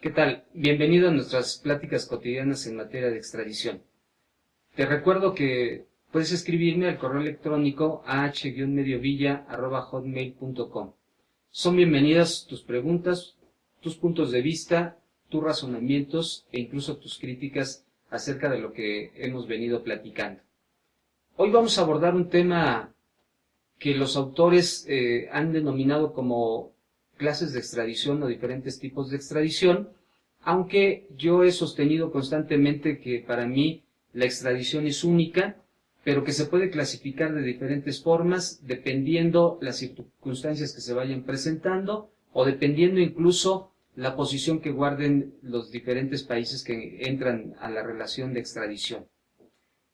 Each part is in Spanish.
¿Qué tal? Bienvenido a nuestras pláticas cotidianas en materia de extradición. Te recuerdo que puedes escribirme al correo electrónico ah-mediovilla@hotmail.com. Son bienvenidas tus preguntas, tus puntos de vista, tus razonamientos e incluso tus críticas acerca de lo que hemos venido platicando. Hoy vamos a abordar un tema que los autores han denominado como clases de extradición o diferentes tipos de extradición, aunque yo he sostenido constantemente que para mí la extradición es única, pero que se puede clasificar de diferentes formas dependiendo las circunstancias que se vayan presentando o dependiendo incluso la posición que guarden los diferentes países que entran a la relación de extradición.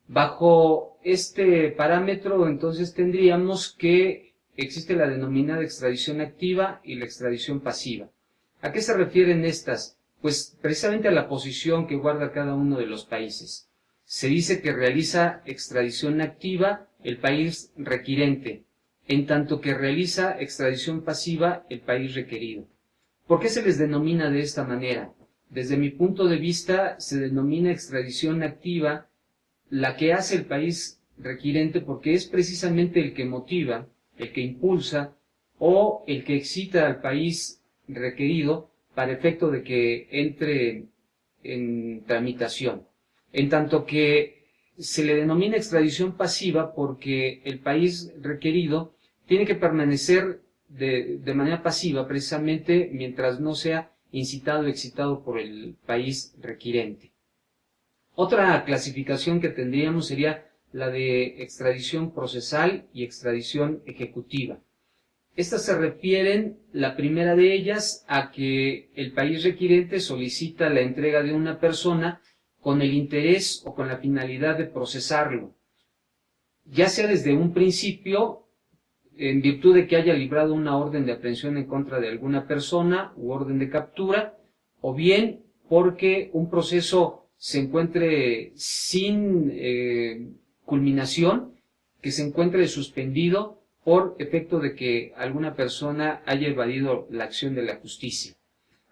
Bajo este parámetro, entonces, tendríamos que existe la denominada extradición activa y la extradición pasiva. ¿A qué se refieren estas? Pues precisamente a la posición que guarda cada uno de los países. Se dice que realiza extradición activa el país requirente, en tanto que realiza extradición pasiva el país requerido. ¿Por qué se les denomina de esta manera? Desde mi punto de vista, se denomina extradición activa la que hace el país requirente porque es precisamente el que motiva, el que impulsa o el que excita al país requerido para efecto de que entre en tramitación. En tanto que se le denomina extradición pasiva porque el país requerido tiene que permanecer de manera pasiva precisamente mientras no sea incitado o excitado por el país requirente. Otra clasificación que tendríamos sería la de extradición procesal y extradición ejecutiva. Estas se refieren, la primera de ellas, a que el país requirente solicita la entrega de una persona con el interés o con la finalidad de procesarlo, ya sea desde un principio, en virtud de que haya librado una orden de aprehensión en contra de alguna persona u orden de captura, o bien porque un proceso se encuentre sin culminación, que se encuentre suspendido por efecto de que alguna persona haya evadido la acción de la justicia.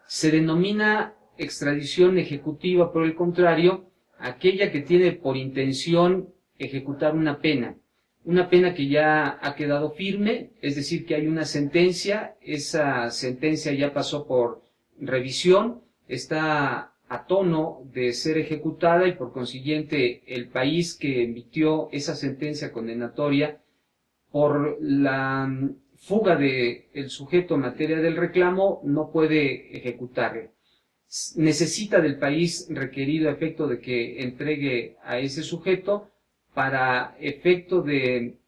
Se denomina extradición ejecutiva, por el contrario, aquella que tiene por intención ejecutar una pena que ya ha quedado firme, es decir, que hay una sentencia, esa sentencia ya pasó por revisión, está a tono de ser ejecutada y por consiguiente el país que emitió esa sentencia condenatoria por la fuga del sujeto en materia del reclamo no puede ejecutarla. Necesita del país requerido a efecto de que entregue a ese sujeto para efecto de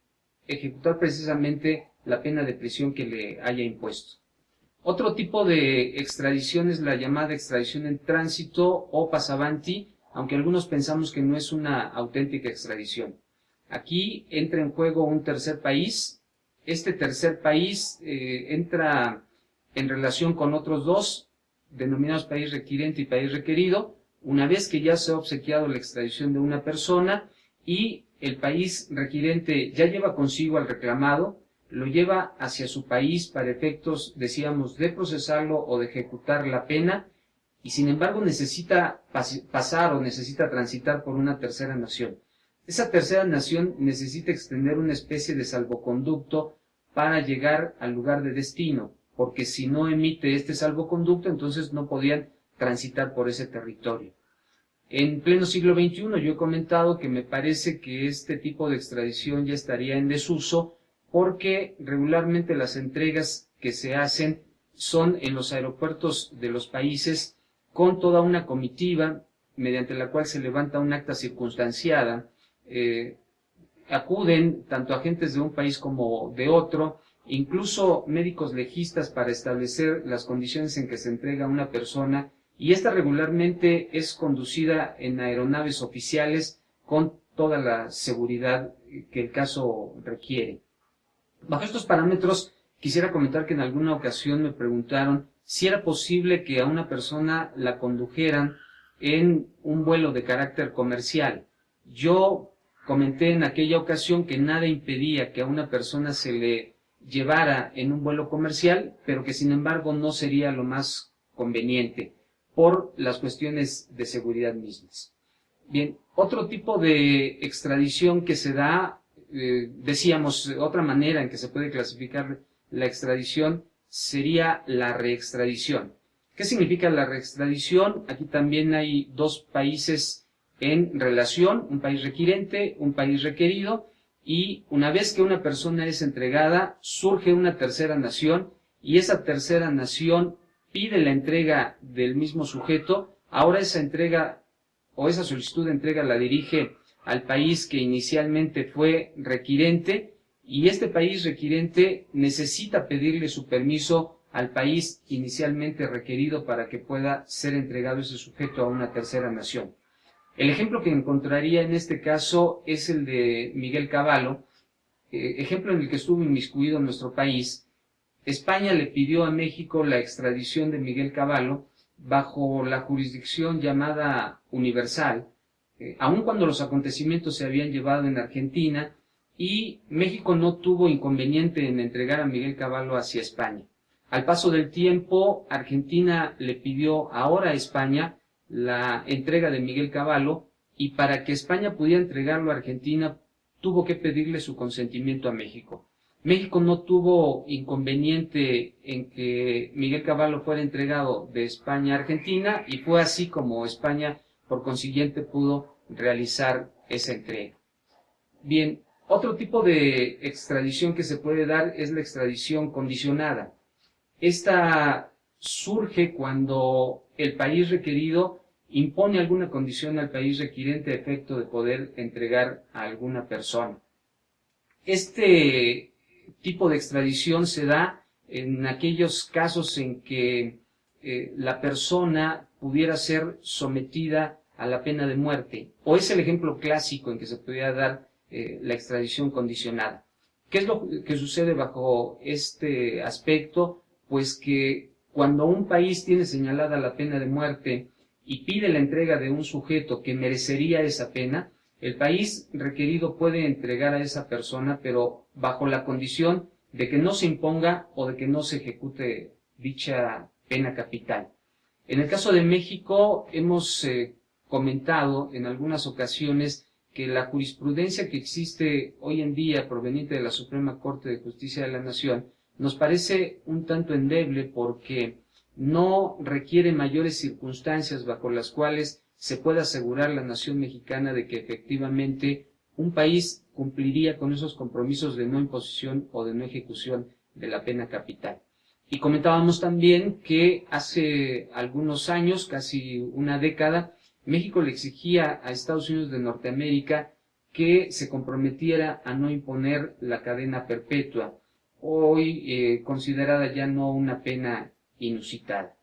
ejecutar precisamente la pena de prisión que le haya impuesto. Otro tipo de extradición es la llamada extradición en tránsito o pasavanti, aunque algunos pensamos que no es una auténtica extradición. Aquí entra en juego un tercer país. Este tercer país entra en relación con otros dos, denominados país requirente y país requerido, una vez que ya se ha obsequiado la extradición de una persona y el país requirente ya lleva consigo al reclamado, lo lleva hacia su país para efectos, decíamos, de procesarlo o de ejecutar la pena, y sin embargo necesita pasar o necesita transitar por una tercera nación. Esa tercera nación necesita extender una especie de salvoconducto para llegar al lugar de destino, porque si no emite este salvoconducto, entonces no podían transitar por ese territorio. En pleno siglo XXI yo he comentado que me parece que este tipo de extradición ya estaría en desuso, porque regularmente las entregas que se hacen son en los aeropuertos de los países con toda una comitiva mediante la cual se levanta un acta circunstanciada, acuden tanto agentes de un país como de otro, incluso médicos legistas para establecer las condiciones en que se entrega a una persona, y esta regularmente es conducida en aeronaves oficiales con toda la seguridad que el caso requiere. Bajo estos parámetros, quisiera comentar que en alguna ocasión me preguntaron si era posible que a una persona la condujeran en un vuelo de carácter comercial. Yo comenté en aquella ocasión que nada impedía que a una persona se le llevara en un vuelo comercial, pero que sin embargo no sería lo más conveniente, por las cuestiones de seguridad mismas. Bien, otro tipo de extradición que se da, decíamos, otra manera en que se puede clasificar la extradición sería la reextradición. ¿Qué significa la reextradición? Aquí también hay dos países en relación, un país requirente, un país requerido, y una vez que una persona es entregada, surge una tercera nación, y esa tercera nación pide la entrega del mismo sujeto. Ahora esa entrega o esa solicitud de entrega la dirige al país que inicialmente fue requirente, y este país requirente necesita pedirle su permiso al país inicialmente requerido para que pueda ser entregado ese sujeto a una tercera nación. El ejemplo que encontraría en este caso es el de Miguel Cavallo, ejemplo en el que estuvo inmiscuido nuestro país. España le pidió a México la extradición de Miguel Cavallo bajo la jurisdicción llamada universal, aun cuando los acontecimientos se habían llevado en Argentina, y México no tuvo inconveniente en entregar a Miguel Cavallo hacia España. Al paso del tiempo, Argentina le pidió ahora a España la entrega de Miguel Cavallo, y para que España pudiera entregarlo a Argentina, tuvo que pedirle su consentimiento a México. México no tuvo inconveniente en que Miguel Cavallo fuera entregado de España a Argentina, y fue así como España, por consiguiente, pudo realizar esa entrega. Bien, otro tipo de extradición que se puede dar es la extradición condicionada. Esta surge cuando el país requerido impone alguna condición al país requirente a efecto de poder entregar a alguna persona. Este tipo de extradición se da en aquellos casos en que la persona pudiera ser sometida a la pena de muerte, o es el ejemplo clásico en que se pudiera dar la extradición condicionada. ¿Qué es lo que sucede bajo este aspecto? Pues que cuando un país tiene señalada la pena de muerte y pide la entrega de un sujeto que merecería esa pena, el país requerido puede entregar a esa persona, pero bajo la condición de que no se imponga o de que no se ejecute dicha pena capital. En el caso de México, hemos comentado en algunas ocasiones que la jurisprudencia que existe hoy en día proveniente de la Suprema Corte de Justicia de la Nación nos parece un tanto endeble, porque no requiere mayores circunstancias bajo las cuales se pueda asegurar la nación mexicana de que efectivamente un país cumpliría con esos compromisos de no imposición o de no ejecución de la pena capital. Y comentábamos también que hace algunos años, casi una década, México le exigía a Estados Unidos de Norteamérica que se comprometiera a no imponer la cadena perpetua, hoy considerada ya no una pena inusitada.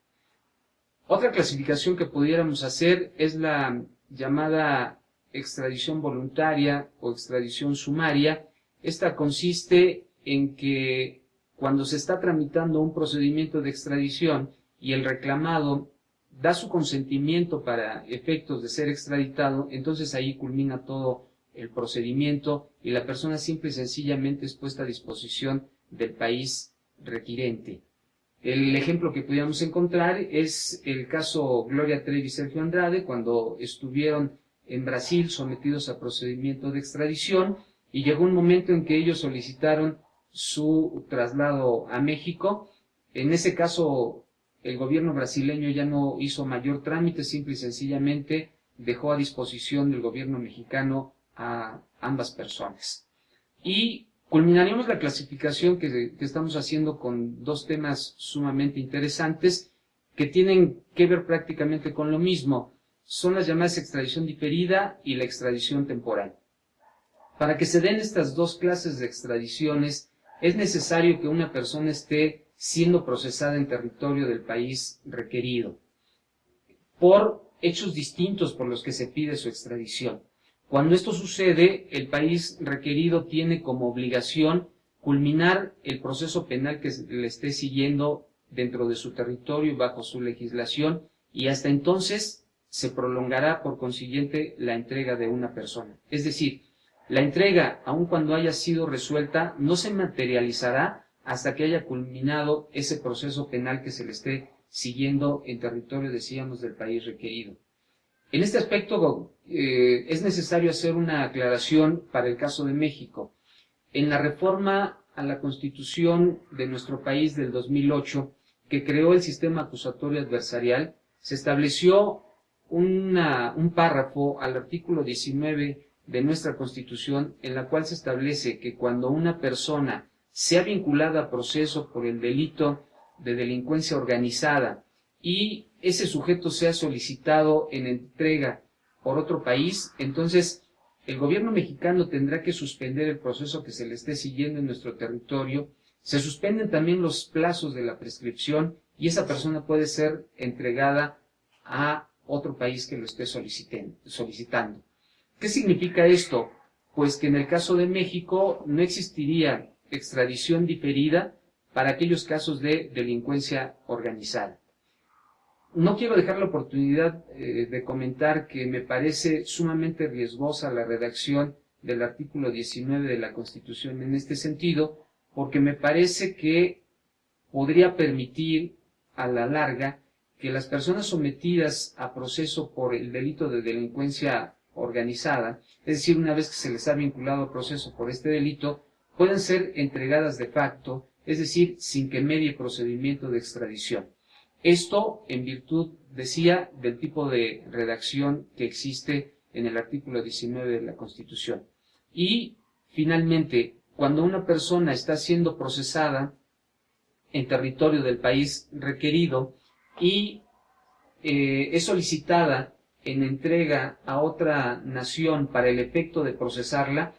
Otra clasificación que pudiéramos hacer es la llamada extradición voluntaria o extradición sumaria. Esta consiste en que cuando se está tramitando un procedimiento de extradición y el reclamado da su consentimiento para efectos de ser extraditado, entonces ahí culmina todo el procedimiento y la persona simple y sencillamente es puesta a disposición del país requirente. El ejemplo que pudiéramos encontrar es el caso Gloria Trevi y Sergio Andrade, cuando estuvieron en Brasil sometidos a procedimiento de extradición, y llegó un momento en que ellos solicitaron su traslado a México. En ese caso, el gobierno brasileño ya no hizo mayor trámite, simple y sencillamente dejó a disposición del gobierno mexicano a ambas personas. Y culminaríamos la clasificación que estamos haciendo con dos temas sumamente interesantes que tienen que ver prácticamente con lo mismo. Son las llamadas extradición diferida y la extradición temporal. Para que se den estas dos clases de extradiciones, es necesario que una persona esté siendo procesada en territorio del país requerido por hechos distintos por los que se pide su extradición. Cuando esto sucede, el país requerido tiene como obligación culminar el proceso penal que le esté siguiendo dentro de su territorio bajo su legislación, y hasta entonces se prolongará por consiguiente la entrega de una persona. Es decir, la entrega, aun cuando haya sido resuelta, no se materializará hasta que haya culminado ese proceso penal que se le esté siguiendo en territorio, decíamos, del país requerido. En este aspecto es necesario hacer una aclaración para el caso de México. En la reforma a la Constitución de nuestro país del 2008, que creó el sistema acusatorio adversarial, se estableció un párrafo al artículo 19 de nuestra Constitución, en la cual se establece que cuando una persona sea vinculada a proceso por el delito de delincuencia organizada y ese sujeto sea solicitado en entrega por otro país, entonces el gobierno mexicano tendrá que suspender el proceso que se le esté siguiendo en nuestro territorio. Se suspenden también los plazos de la prescripción y esa persona puede ser entregada a otro país que lo esté solicitando. ¿Qué significa esto? Pues que en el caso de México no existiría extradición diferida para aquellos casos de delincuencia organizada. No quiero dejar la oportunidad de comentar que me parece sumamente riesgosa la redacción del artículo 19 de la Constitución en este sentido, porque me parece que podría permitir a la larga que las personas sometidas a proceso por el delito de delincuencia organizada, es decir, una vez que se les ha vinculado a proceso por este delito, puedan ser entregadas de facto, es decir, sin que medie procedimiento de extradición. Esto en virtud, decía, del tipo de redacción que existe en el artículo 19 de la Constitución. Y, finalmente, cuando una persona está siendo procesada en territorio del país requerido y es solicitada en entrega a otra nación para el efecto de procesarla,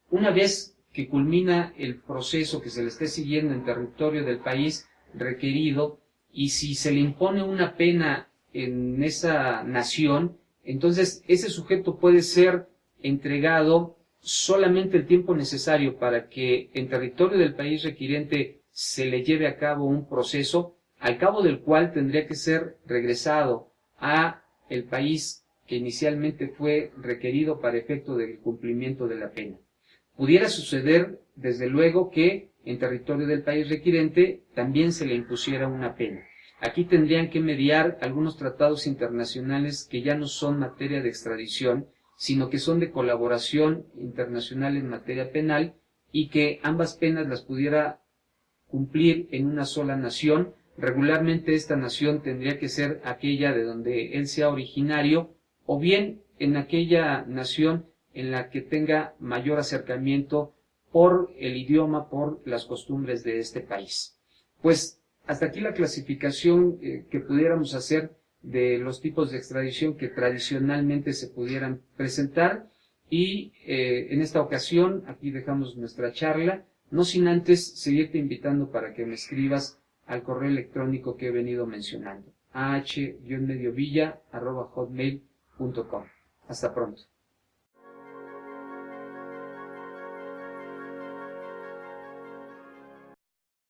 una vez que culmina el proceso que se le esté siguiendo en territorio del país requerido, y si se le impone una pena en esa nación, entonces ese sujeto puede ser entregado solamente el tiempo necesario para que en territorio del país requiriente se le lleve a cabo un proceso, al cabo del cual tendría que ser regresado a el país que inicialmente fue requerido para efecto del cumplimiento de la pena. Pudiera suceder, desde luego, que en territorio del país requirente también se le impusiera una pena. Aquí tendrían que mediar algunos tratados internacionales que ya no son materia de extradición, sino que son de colaboración internacional en materia penal y que ambas penas las pudiera cumplir en una sola nación. Regularmente esta nación tendría que ser aquella de donde él sea originario o bien en aquella nación en la que tenga mayor acercamiento por el idioma, por las costumbres de este país. Pues hasta aquí la clasificación que pudiéramos hacer de los tipos de extradición que tradicionalmente se pudieran presentar y en esta ocasión aquí dejamos nuestra charla, no sin antes seguirte invitando para que me escribas al correo electrónico que he venido mencionando, ah-mediovilla@hotmail.com. Hasta pronto.